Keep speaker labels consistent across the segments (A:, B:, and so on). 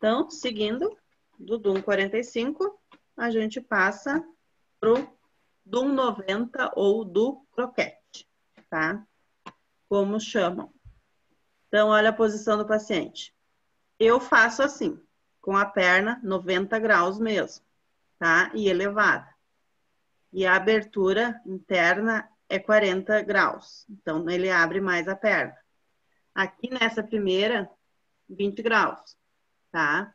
A: Então, seguindo do DUM 45, a gente passa pro DUM 90 ou do croquete, tá? Como chamam. Então, olha a posição do paciente. Eu faço assim, com a perna 90 graus mesmo, tá? E elevada. E a abertura interna é 40 graus. Então, ele abre mais a perna. Aqui nessa primeira, 20 graus, tá?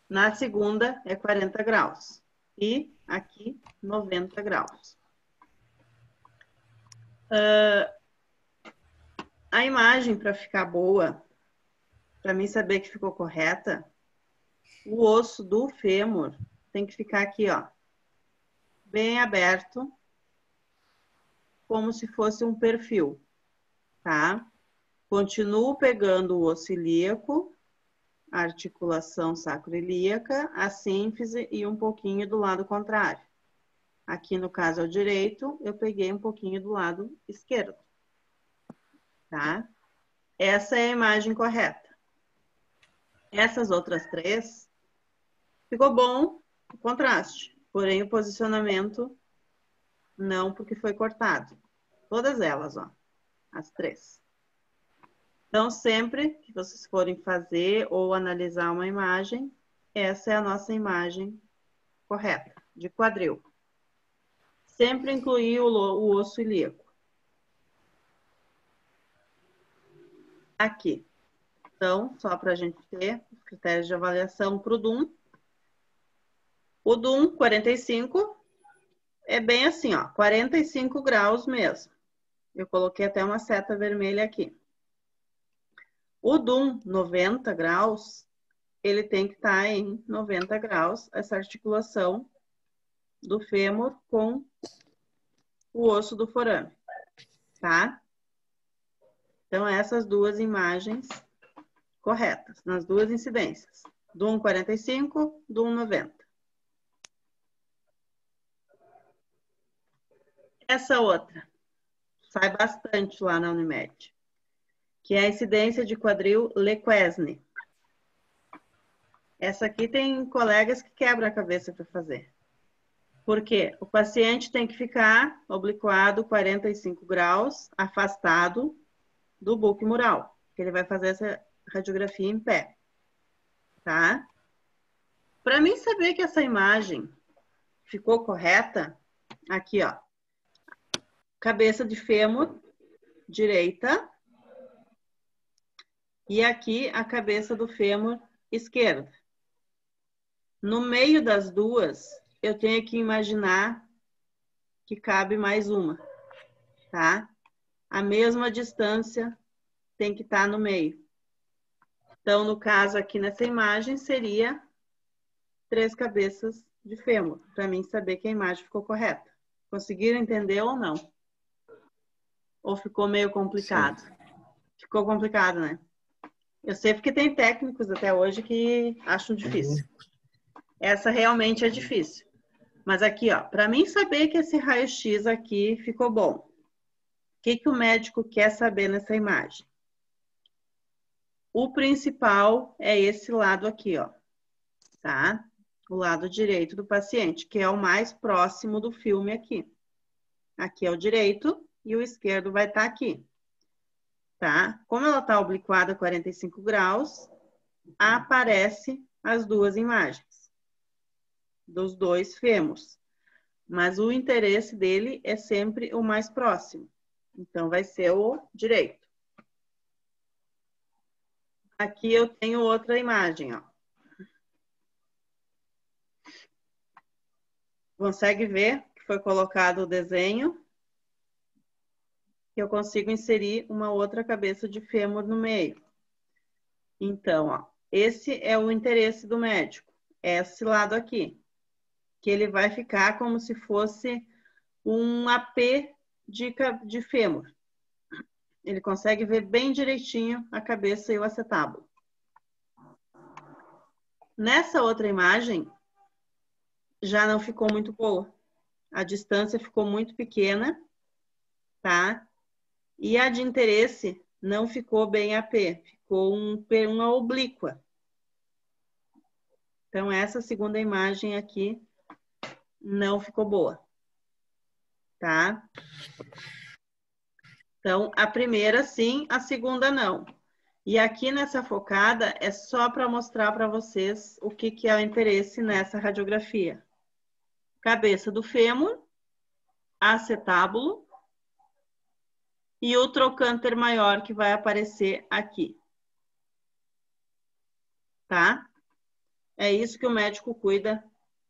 A: Na segunda é 40 graus. E aqui, 90 graus. A imagem, para ficar boa, para mim saber que ficou correta, o osso do fêmur tem que ficar aqui, ó, bem aberto, como se fosse um perfil, tá? Continuo pegando o osso ilíaco, a articulação sacroiliaca, a sínfise e um pouquinho do lado contrário. Aqui, no caso, é o direito, eu peguei um pouquinho do lado esquerdo, tá? Essa é a imagem correta. Essas outras três, ficou bom o contraste, porém o posicionamento não, porque foi cortado. Todas elas, ó, as três. Então, sempre que vocês forem fazer ou analisar uma imagem, essa é a nossa imagem correta, de quadril. Sempre incluir o osso ilíaco. Aqui. Então, só para a gente ter os critérios de avaliação para o DUM. O DUM 45 é bem assim, ó, 45 graus mesmo. Eu coloquei até uma seta vermelha aqui. O DUM 90 graus, ele tem que estar em 90 graus, essa articulação do fêmur com o osso do forame, tá? Então, essas duas imagens corretas, nas duas incidências. DUM 45, DUM 90. Essa outra, sai bastante lá na Unimed, que é a incidência de quadril Lequesne. Essa aqui tem colegas que quebram a cabeça para fazer. Por quê? O paciente tem que ficar obliquado 45 graus, afastado do buco mural, que ele vai fazer essa radiografia em pé, tá? Para mim saber que essa imagem ficou correta, aqui, ó, cabeça de fêmur direita e aqui a cabeça do fêmur esquerda. No meio das duas, eu tenho que imaginar que cabe mais uma, tá? A mesma distância tem que estar no meio. Então, no caso aqui nessa imagem, seria 3 cabeças de fêmur, para mim saber que a imagem ficou correta. Conseguiram entender ou não? Ou ficou meio complicado? Sim. Ficou complicado, né? Eu sei porque tem técnicos até hoje que acham difícil. Essa realmente é difícil. Mas aqui, ó, para mim saber que esse raio-x aqui ficou bom. O que que o médico quer saber nessa imagem? O principal é esse lado aqui, ó, tá? O lado direito do paciente, que é o mais próximo do filme aqui. Aqui é o direito e o esquerdo vai estar aqui, tá? Como ela está obliquada a 45 graus, aparece as duas imagens dos dois fêmurs. Mas o interesse dele é sempre o mais próximo. Então, vai ser o direito. Aqui eu tenho outra imagem, ó. Consegue ver que foi colocado o desenho? Eu consigo inserir uma outra cabeça de fêmur no meio. Então, ó, esse é o interesse do médico. Esse lado aqui. Que ele vai ficar como se fosse um AP de fêmur. Ele consegue ver bem direitinho a cabeça e o acetábulo. Nessa outra imagem, já não ficou muito boa. A distância ficou muito pequena, tá? E a de interesse não ficou bem AP, ficou uma oblíqua. Então, essa segunda imagem aqui não ficou boa, tá? Então, a primeira sim, a segunda não. E aqui nessa focada é só para mostrar para vocês o que é o interesse nessa radiografia. Cabeça do fêmur, acetábulo e o trocânter maior que vai aparecer aqui. Tá? É isso que o médico cuida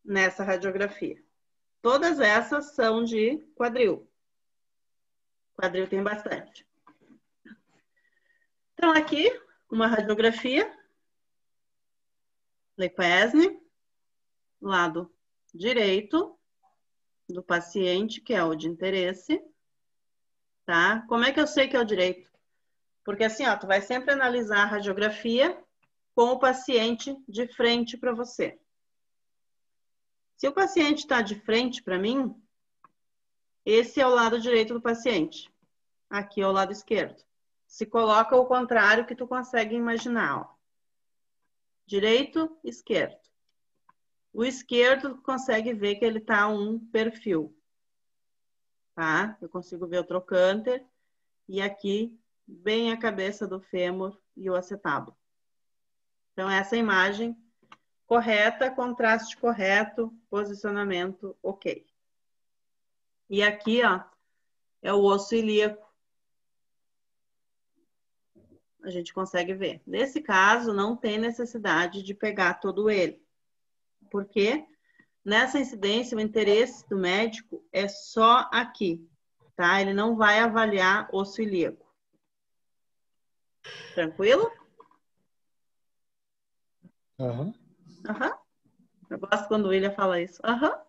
A: nessa radiografia. Todas essas são de quadril. Quadril tem bastante. Então, aqui, uma radiografia. Lequesne, lado direito do paciente, que é o de interesse. Tá? Como é que eu sei que é o direito? Porque assim, ó, tu vai sempre analisar a radiografia com o paciente de frente para você. Se o paciente está de frente para mim, esse é o lado direito do paciente. Aqui é o lado esquerdo. Se coloca o contrário que tu consegue imaginar, ó. Direito, esquerdo. O esquerdo tu consegue ver que ele tá um perfil. Tá? Eu consigo ver o trocânter e aqui bem a cabeça do fêmur e o acetábulo. Então essa imagem correta, contraste correto, posicionamento ok. E aqui, ó, é o osso ilíaco. A gente consegue ver. Nesse caso, não tem necessidade de pegar todo ele. Porque nessa incidência, o interesse do médico é só aqui, tá? Ele não vai avaliar osso ilíaco. Tranquilo?
B: Aham.
A: Aham. Eu gosto quando o William fala isso. Aham.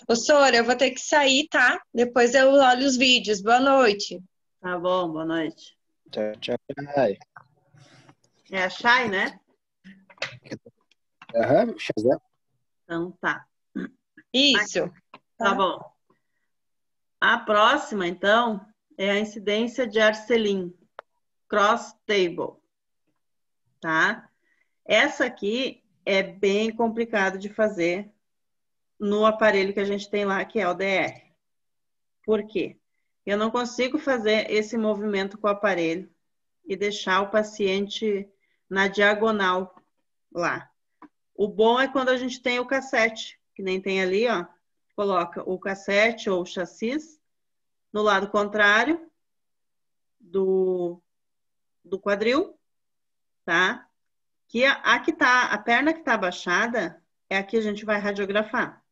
C: Ô, Sora, eu vou ter que sair, tá? Depois eu olho os vídeos. Boa noite.
A: Tá bom, boa noite.
B: Tchau, tchau.
A: É a Chay, né?
B: Aham, Shazam.
A: Então tá.
C: Isso.
A: Tá bom. A próxima, então, é a incidência de Arcelin, cross table, tá? Essa aqui é bem complicado de fazer no aparelho que a gente tem lá, que é o DR. Por quê? Eu não consigo fazer esse movimento com o aparelho e deixar o paciente na diagonal lá. O bom é quando a gente tem o cassete, que nem tem ali, ó. Coloca o cassete ou o chassis no lado contrário do quadril, tá? Que a perna que tá abaixada é a que a gente vai radiografar.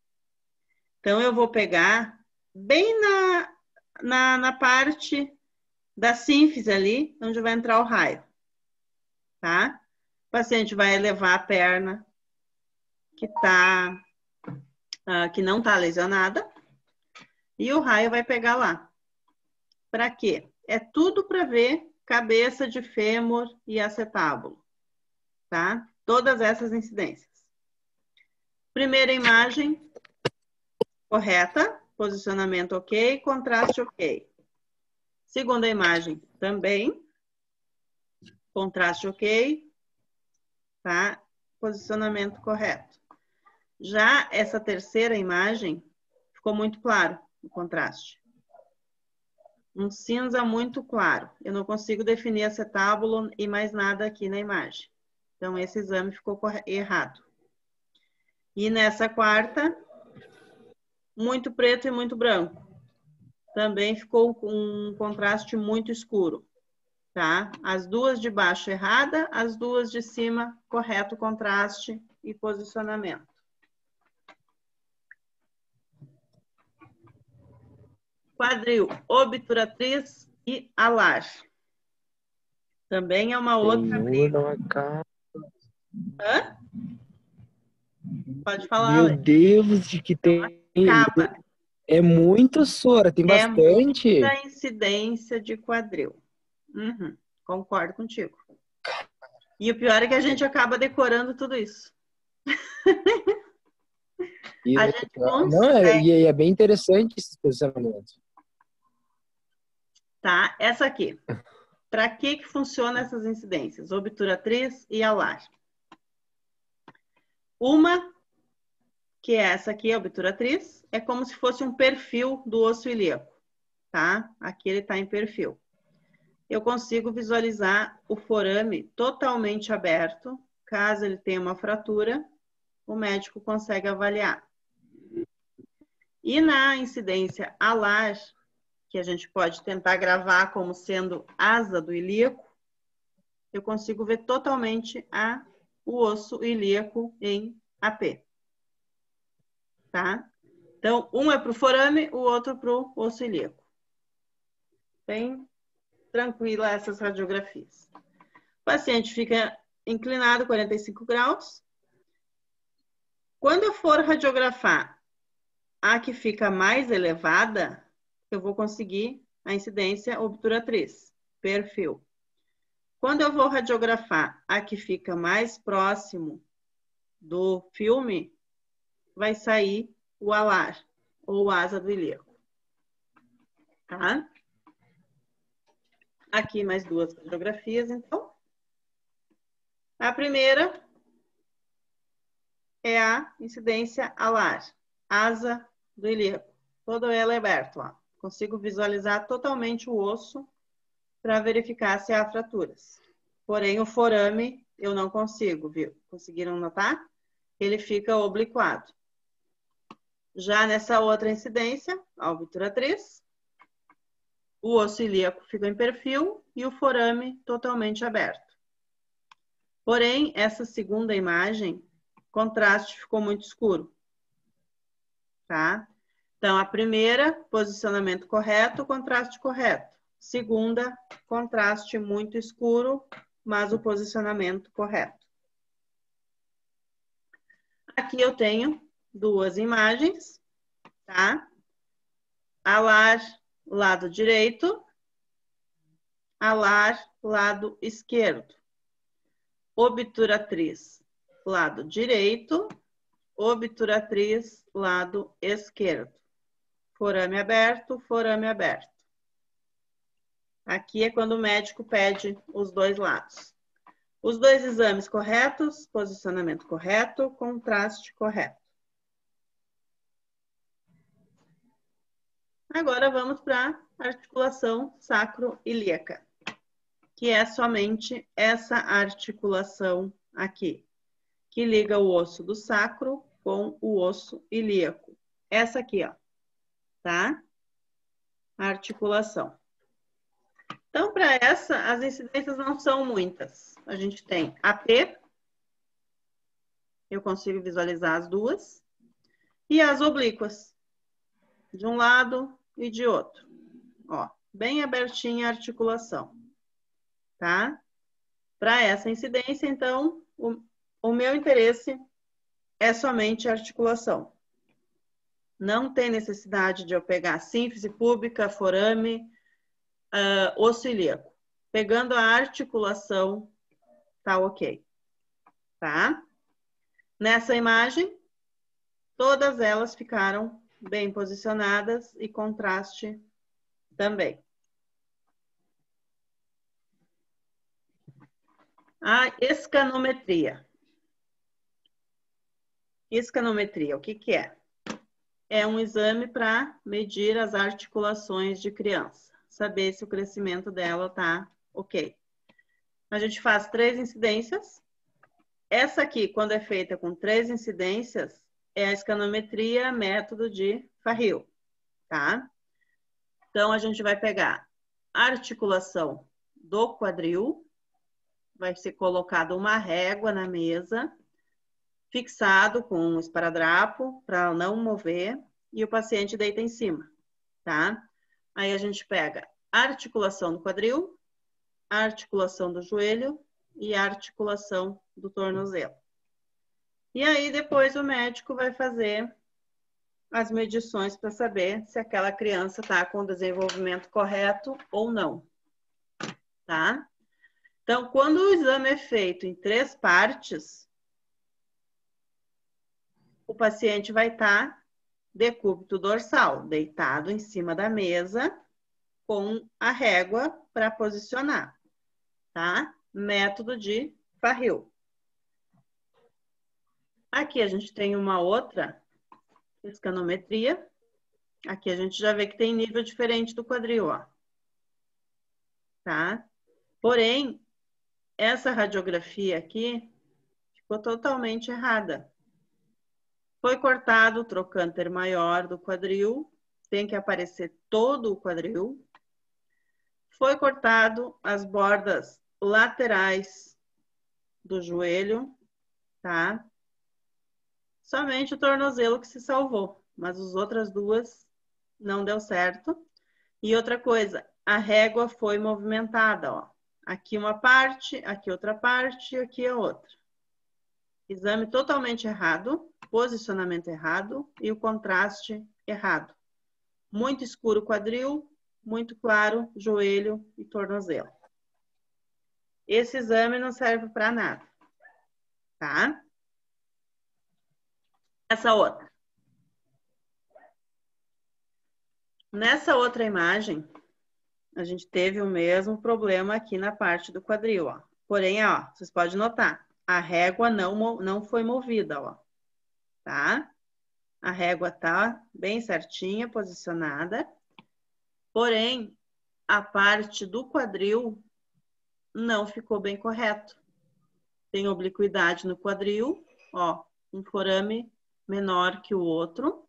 A: Então, eu vou pegar bem na parte da sínfise ali, onde vai entrar o raio, tá? O paciente vai elevar a perna que não tá lesionada e o raio vai pegar lá. Para quê? É tudo para ver cabeça de fêmur e acetábulo, tá? Todas essas incidências. Primeira imagem, correta, posicionamento ok, contraste ok. Segunda imagem, também, contraste ok, tá? Posicionamento correto. Já essa terceira imagem, ficou muito claro o contraste. Um cinza muito claro. Eu não consigo definir acetábulo e mais nada aqui na imagem. Então, esse exame ficou errado. E nessa quarta, muito preto e muito branco. Também ficou com um contraste muito escuro, tá? As duas de baixo errada, as duas de cima correto contraste e posicionamento. Quadril, obturatriz e alar. Também é uma outra
B: Senhor, não acaba.
A: Hã? Pode falar,
B: Meu
A: Ale.
B: Deus, de que tem.
A: Acaba.
B: É muito, Sora, tem
A: É
B: bastante.
A: muita incidência de quadril. Uhum, concordo contigo. E o pior é que a gente acaba decorando tudo isso.
B: E,
A: A gente
B: não,
A: consegue,
B: e é bem interessante esse posicionamento.
A: tá? Essa aqui. Para que funciona essas incidências? Obturatriz e alar. Uma, que é essa aqui, a obturatriz, é como se fosse um perfil do osso ilíaco, tá? Aqui ele está em perfil. Eu consigo visualizar o forame totalmente aberto. Caso ele tenha uma fratura, o médico consegue avaliar. E na incidência alar, que a gente pode tentar gravar como sendo asa do ilíaco, eu consigo ver totalmente o osso ilíaco em AP. Tá? Então, um é para o forame, o outro para o osso ilíaco. Bem tranquila essas radiografias. O paciente fica inclinado 45 graus. Quando eu for radiografar a que fica mais elevada, eu vou conseguir a incidência obturatriz, perfil. Quando eu vou radiografar a que fica mais próximo do filme, vai sair o alar, ou asa do ilíaco. Tá? Aqui mais duas radiografias, então. A primeira é a incidência alar, asa do ilíaco. Todo ela é aberto, ó. Consigo visualizar totalmente o osso para verificar se há fraturas. Porém, o forame eu não consigo, viu? Conseguiram notar? Ele fica obliquado. Já nessa outra incidência, a obturatriz, o osso ilíaco fica em perfil e o forame totalmente aberto. Porém, essa segunda imagem, o contraste ficou muito escuro. Tá? Então, a primeira, posicionamento correto, contraste correto. Segunda, contraste muito escuro, mas o posicionamento correto. Aqui eu tenho duas imagens, tá? Alar, lado direito. Alar, lado esquerdo. Obturatriz, lado direito. Obturatriz, lado esquerdo. Forame aberto, forame aberto. Aqui é quando o médico pede os dois lados. Os dois exames corretos, posicionamento correto, contraste correto. Agora vamos para a articulação sacro-ilíaca, que é somente essa articulação aqui, que liga o osso do sacro com o osso ilíaco. Essa aqui, ó, tá? A articulação. Então, para essa, as incidências não são muitas. A gente tem AP, eu consigo visualizar as duas, e as oblíquas, de um lado e de outro. Ó, bem abertinha a articulação, tá? Para essa incidência, então, o meu interesse é somente a articulação. Não tem necessidade de eu pegar sínfise púbica, forame, osso ilíaco. Pegando a articulação, tá ok. Tá? Nessa imagem, todas elas ficaram bem posicionadas e contraste também. A escanometria. Escanometria, o que que é? É um exame para medir as articulações de criança. Saber se o crescimento dela tá ok. A gente faz 3 incidências. Essa aqui, quando é feita com 3 incidências, é a escanometria método de Farril, tá? Então, a gente vai pegar a articulação do quadril, vai ser colocada uma régua na mesa, fixado com um esparadrapo para não mover, e o paciente deita em cima, tá? Aí a gente pega a articulação do quadril, a articulação do joelho e a articulação do tornozelo. E aí depois o médico vai fazer as medições para saber se aquela criança está com o desenvolvimento correto ou não, tá? Então, quando o exame é feito em 3 partes, o paciente vai estar decúbito dorsal, deitado em cima da mesa, com a régua para posicionar, tá? Método de Farril. Aqui a gente tem uma outra escanometria. Aqui a gente já vê que tem nível diferente do quadril, ó. Tá? Porém, essa radiografia aqui ficou totalmente errada. Foi cortado o trocânter maior do quadril, tem que aparecer todo o quadril. Foi cortado as bordas laterais do joelho, tá? Somente o tornozelo que se salvou, mas as outras duas não deu certo. E outra coisa, a régua foi movimentada, ó. Aqui uma parte, aqui outra parte, aqui a outra. Exame totalmente errado, posicionamento errado e o contraste errado. Muito escuro quadril, muito claro joelho e tornozelo. Esse exame não serve para nada, tá? Essa outra. Nessa outra imagem, a gente teve o mesmo problema aqui na parte do quadril, ó. Porém, ó, vocês podem notar, a régua não foi movida, ó. Tá? A régua tá bem certinha, posicionada. Porém, a parte do quadril não ficou bem correto. Tem obliquidade no quadril, ó, um forame menor que o outro.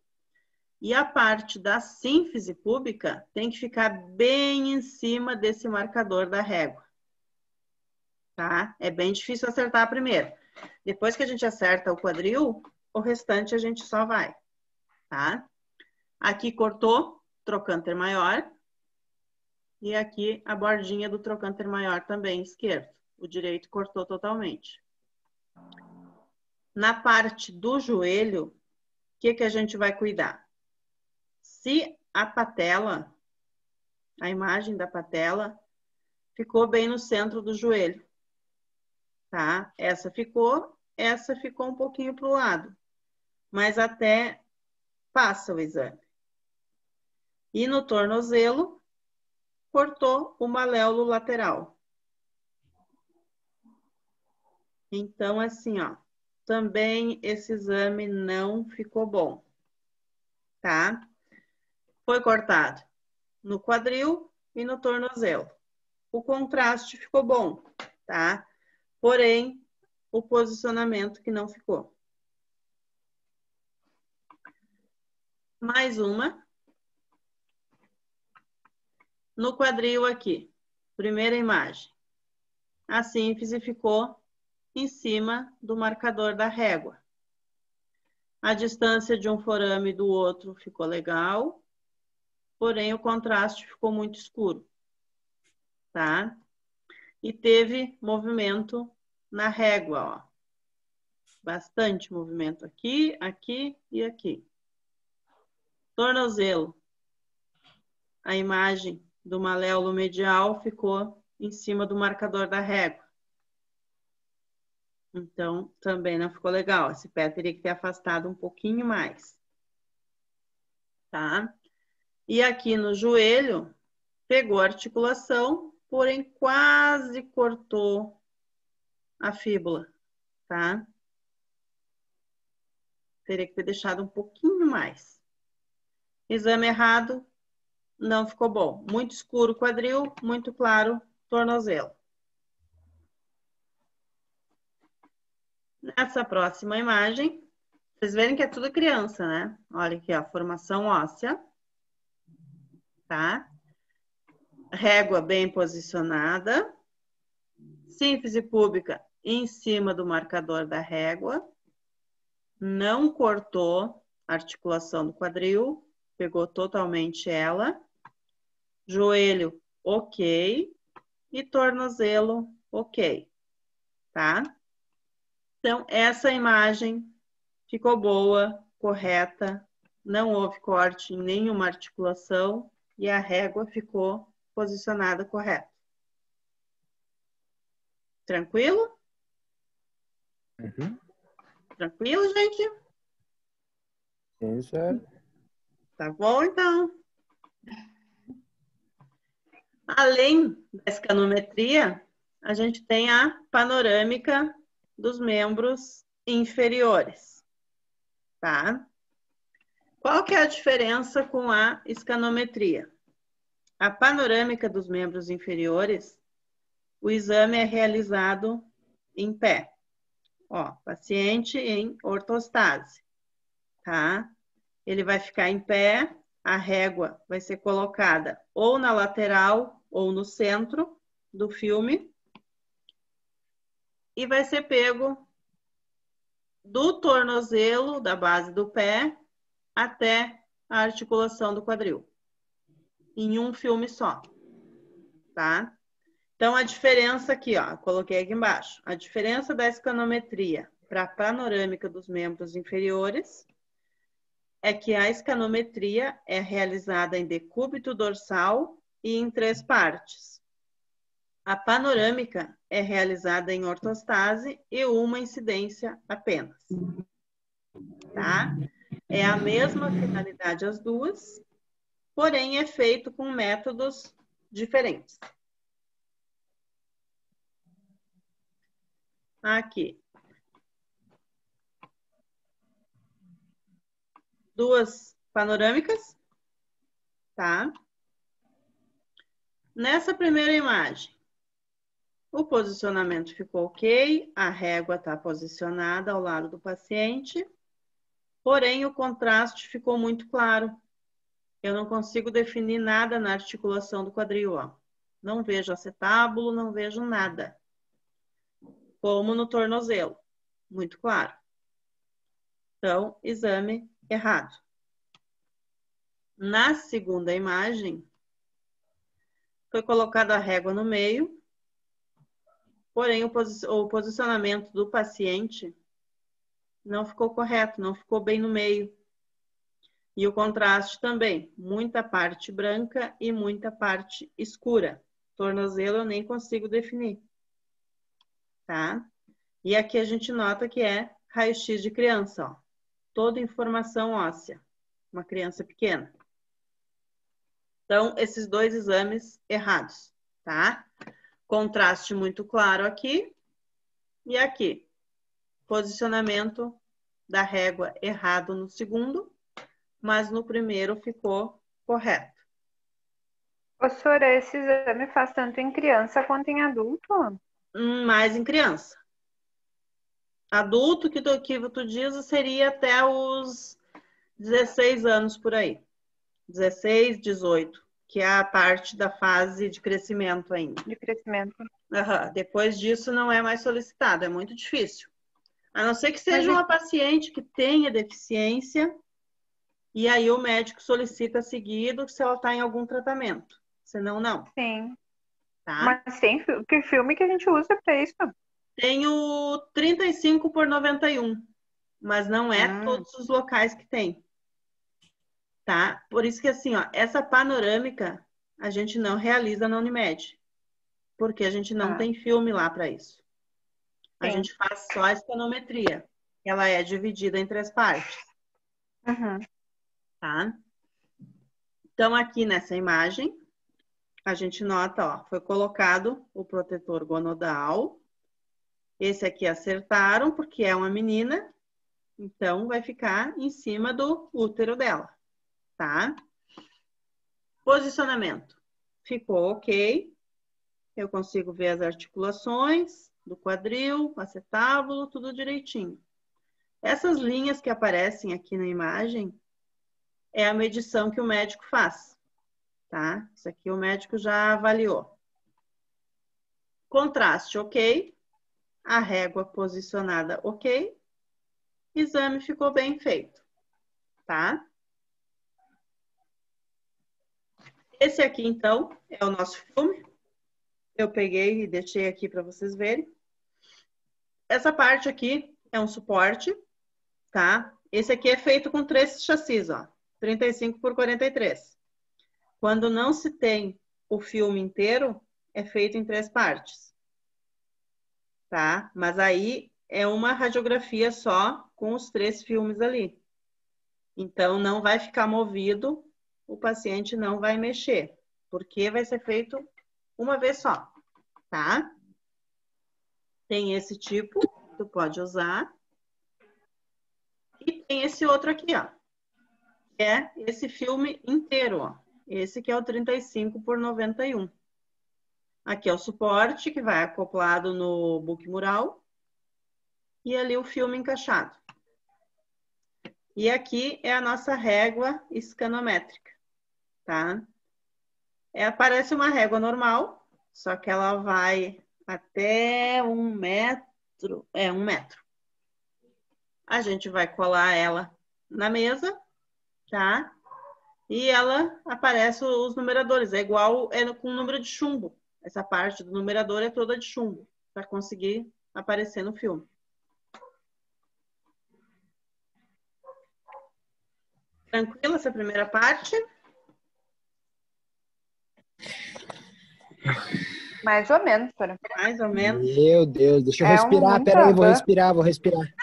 A: E a parte da sínfise púbica tem que ficar bem em cima desse marcador da régua. Tá? É bem difícil acertar primeiro. Depois que a gente acerta o quadril, o restante a gente só vai. Tá? Aqui cortou, trocânter maior. E aqui a bordinha do trocânter maior também, esquerdo. O direito cortou totalmente. Na parte do joelho, o que a gente vai cuidar? Se a patela, a imagem da patela, ficou bem no centro do joelho, tá? Essa ficou um pouquinho para o lado, mas até passa o exame. E no tornozelo, cortou o maléolo lateral. Então, assim, ó, também esse exame não ficou bom, tá? Foi cortado no quadril e no tornozelo. O contraste ficou bom, tá? Porém, o posicionamento que não ficou. Mais uma. No quadril aqui, primeira imagem. A sínfise ficou em cima do marcador da régua. A distância de um forame do outro ficou legal, porém o contraste ficou muito escuro, tá? E teve movimento na régua, ó. Bastante movimento aqui, aqui e aqui. Tornozelo. A imagem do maléolo medial ficou em cima do marcador da régua. Então, também não ficou legal. Esse pé teria que ter afastado um pouquinho mais. Tá? E aqui no joelho, pegou a articulação, porém quase cortou a fíbula, tá? Teria que ter deixado um pouquinho mais. Exame errado, não ficou bom. Muito escuro quadril, muito claro tornozelo. Nessa próxima imagem, vocês verem que é tudo criança, né? Olha aqui, ó, formação óssea, tá? Régua bem posicionada, sínfise púbica em cima do marcador da régua, não cortou a articulação do quadril, pegou totalmente ela, joelho ok e tornozelo ok, tá? Então, essa imagem ficou boa, correta, não houve corte em nenhuma articulação e a régua ficou posicionada correta. Tranquilo?
B: Uhum.
A: Tranquilo, gente?
B: Sim, senhora.
A: Tá bom, então. Além da escanometria, a gente tem a panorâmica dos membros inferiores, tá? Qual que é a diferença com a escanometria? A panorâmica dos membros inferiores, o exame é realizado em pé. Ó, paciente em ortostase, tá? Ele vai ficar em pé, a régua vai ser colocada ou na lateral ou no centro do filme e vai ser pego do tornozelo, da base do pé, até a articulação do quadril, em um filme só, tá? Então, a diferença aqui, ó, coloquei aqui embaixo, a diferença da escanometria para a panorâmica dos membros inferiores é que a escanometria é realizada em decúbito dorsal e em 3 partes. A panorâmica é realizada em ortostase e uma incidência apenas, tá? É a mesma finalidade as duas, porém é feito com métodos diferentes. Aqui. 2 panorâmicas, tá? Nessa primeira imagem, o posicionamento ficou ok, a régua está posicionada ao lado do paciente, porém o contraste ficou muito claro. Eu não consigo definir nada na articulação do quadril, ó. Não vejo acetábulo, não vejo nada. Como no tornozelo, muito claro. Então, exame errado. Na segunda imagem, foi colocada a régua no meio, porém o posicionamento do paciente não ficou correto, não ficou bem no meio. E o contraste também, muita parte branca e muita parte escura. Tornozelo eu nem consigo definir, tá? E aqui a gente nota que é raio-x de criança, ó. Toda informação óssea, uma criança pequena. Então, esses 2 exames errados, tá? Contraste muito claro aqui e aqui. Posicionamento da régua errado no segundo, mas no primeiro ficou correto.
D: Professora, esse exame faz tanto em criança quanto em adulto?
A: Mais em criança. Adulto que tu diz seria até os 16 anos por aí. 16, 18, que é a parte da fase de crescimento ainda.
D: De crescimento.
A: Uhum. Depois disso não é mais solicitado, é muito difícil. A não ser que seja uma paciente que tenha deficiência e aí o médico solicita seguido se ela está em algum tratamento. Senão, não.
D: Sim.
A: Tá?
D: Mas tem que filme que a gente usa para isso?
A: Tem o 35 por 91, mas não é todos os locais que tem. Tá? Por isso que assim, ó, essa panorâmica a gente não realiza na Unimed, porque a gente não tem filme lá para isso. A gente faz só a escanometria. Ela é dividida em 3 partes.
D: Uhum.
A: Tá? Então, aqui nessa imagem, a gente nota, ó, foi colocado o protetor gonodal. Esse aqui acertaram, porque é uma menina. Então, vai ficar em cima do útero dela, tá? Posicionamento. Ficou ok. Eu consigo ver as articulações do quadril, acetábulo, tudo direitinho. Essas linhas que aparecem aqui na imagem é a medição que o médico faz, tá? Isso aqui o médico já avaliou. Contraste, ok. A régua posicionada, ok. Exame ficou bem feito, tá? Esse aqui, então, é o nosso filme. Eu peguei e deixei aqui para vocês verem. Essa parte aqui é um suporte, tá? Esse aqui é feito com 3 chassis, ó. 35 por 43. Quando não se tem o filme inteiro, é feito em 3 partes. Tá? Mas aí é uma radiografia só com os 3 filmes ali. Então, não vai ficar movido, o paciente não vai mexer, porque vai ser feito uma vez só, tá? Tem esse tipo, tu pode usar. tem esse outro aqui, ó. Que é esse filme inteiro, ó. Esse que é o 35 por 91. Aqui é o suporte que vai acoplado no book mural. E ali o filme encaixado. E aqui é a nossa régua escanométrica, tá? Parece uma régua normal, só que ela vai até 1 metro. 1 metro. A gente vai colar ela na mesa, tá? E ela aparece os numeradores. É igual com o número de chumbo. Essa parte do numerador é toda de chumbo, para conseguir aparecer no filme. Tranquila essa primeira parte?
D: Mais ou menos, professora.
A: Mais ou menos.
B: Meu Deus, deixa eu respirar.
D: muito
B: Peraí, vou
D: aham.
B: respirar.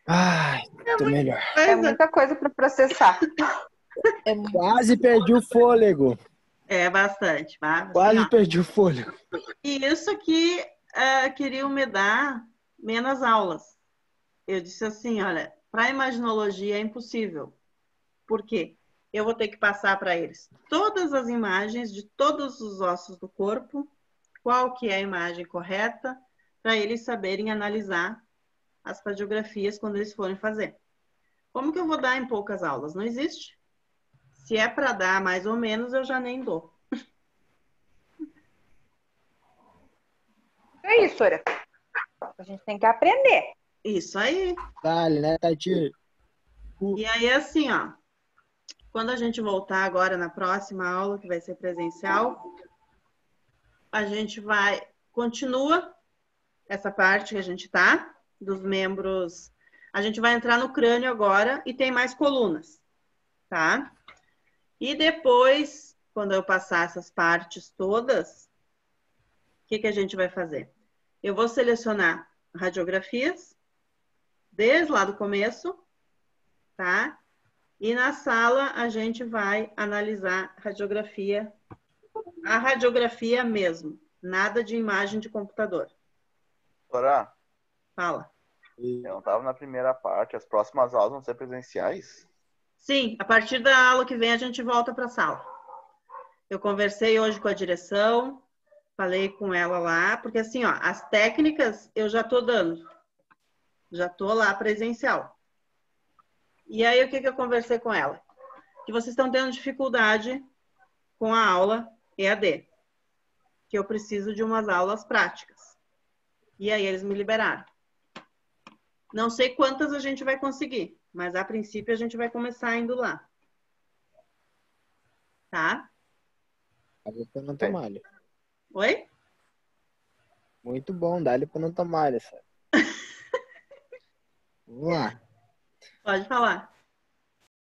B: Ai, tô melhor.
D: É muita coisa para processar.
B: Quase perdi o fôlego.
A: É bastante. Assim,
B: Quase perdi o fôlego.
A: E isso que queriam me dar menos aulas. Eu disse assim, olha, para imaginologia é impossível. Por quê? Eu vou ter que passar para eles todas as imagens de todos os ossos do corpo, qual que é a imagem correta, para eles saberem analisar as radiografias quando eles forem fazer. Como que eu vou dar em poucas aulas? Não existe. Se é para dar mais ou menos, eu já nem dou.
D: É isso, Ora. A gente tem que aprender.
A: Isso aí.
B: Dale, né, Tati?
A: E aí, assim, ó. Quando a gente voltar agora na próxima aula, que vai ser presencial, a gente continua essa parte que a gente tá, dos membros. A gente vai entrar no crânio agora e tem mais colunas, tá? E depois, quando eu passar essas partes todas, o que a gente vai fazer? Eu vou selecionar radiografias, desde lá do começo, tá? E na sala a gente vai analisar a radiografia mesmo, nada de imagem de computador.
E: Doutora,
A: Fala.
E: eu não estava na primeira parte, as próximas aulas vão ser presenciais?
A: Sim, a partir da aula que vem a gente volta para a sala. Eu conversei hoje com a direção, falei com ela lá, porque assim, ó, as técnicas eu já tô dando. Já tô lá presencial. E aí o que eu conversei com ela? Que vocês estão tendo dificuldade com a aula EAD. Que eu preciso de umas aulas práticas. E aí eles me liberaram. Não sei quantas a gente vai conseguir, mas a princípio a gente vai começar indo lá. Tá?
B: Dale pra não tomar.
A: Oi?
B: Muito bom, dale pra não tomar, sabe? Vamos lá.
A: Pode falar.